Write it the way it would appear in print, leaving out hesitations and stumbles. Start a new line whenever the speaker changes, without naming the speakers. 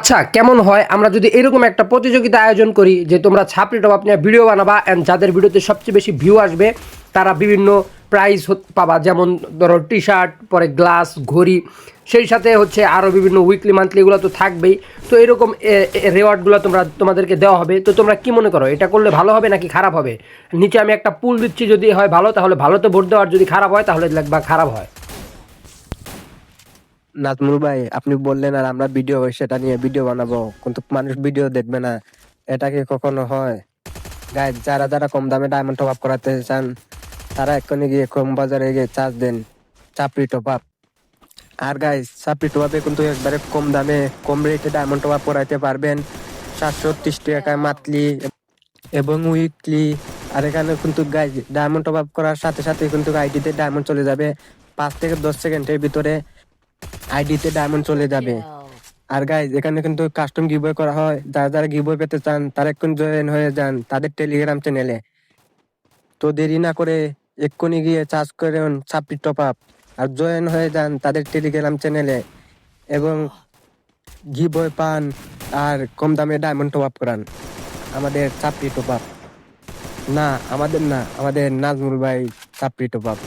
আচ্ছা, কেমন হয় আমরা যদি এরকম একটা প্রতিযোগিতা আয়োজন করি যে তোমরা ছাপড়ি টপ নিয়ে ভিডিও বানাবা অ্যান্ড যাদের ভিডিওতে সবচেয়ে বেশি ভিউ আসবে তারা বিভিন্ন প্রাইজ পাবা, যেমন ধরো টি শার্ট, পরে গ্লাস, ঘড়ি, সেই সাথে হচ্ছে আরও বিভিন্ন উইকলি মান্থলি এগুলো তো থাকবেই। তো এরকম রেওয়ার্ডগুলো তোমাদেরকে দেওয়া হবে। তো তোমরা কি মনে করো, এটা করলে ভালো হবে নাকি খারাপ হবে? নিচে আমি একটা পুল দিচ্ছি, যদি হয় ভালো তাহলে ভালোতে ভোট দেওয়া, আর যদি খারাপ হয় তাহলে লিখবা খারাপ হয়।
নাজমুল ভাই, আপনি বললেন আর আমরা ভিডিও সেটা নিয়ে ভিডিও বানাবো, কিন্তু মানুষ ভিডিও দেখবে না, এটা কি কখনো হয়? গাইজ, যারা যারা কম দামে ডায়মন্ড টপ আপ করাতে চান তারা এক্ষুনি গিয়ে কম বাজারে গিয়ে চার্জ দেন চাপড়ি টপ আপ। আর গাইজ, চাপড়ি টপ আপে কিন্তু একবারে কম দামে কম রেটে ডায়মন্ড টপ আপ করাইতে পারবেন 730 টাকায় মান্থলি এবং উইকলি। আর এখানে কিন্তু গাইজ ডায়মন্ড টপ আপ করার সাথে সাথে কিন্তু আইডিতে ডায়মন্ড চলে যাবে 5 থেকে 10 সেকেন্ডের ভিতরে। আইডিতে ডায়মন্ড চলে যাবে। আর গাইজ, এখানে কিন্তু কাস্টম গিভওয়ে করা হয়। যারা যারা গিভওয়ে পেতে চান তারা এক্ষুনি জয়েন হয়ে যান তাদের টেলিগ্রাম চ্যানেলে। তো দেরি না করে এক্ষুনি গিয়ে চার্জ করুন চাপড়ি টপ আপ আর জয়েন হয়ে যান তাদের টেলিগ্রাম চ্যানেলে, এবং গিভওয়ে পান আর কম দামে ডায়মন্ড টপ আপ করান আমাদের চাপড়ি টপ আপ। না, আমাদের না, আমাদের নাজমুল ভাই চাপড়ি টপ আপ।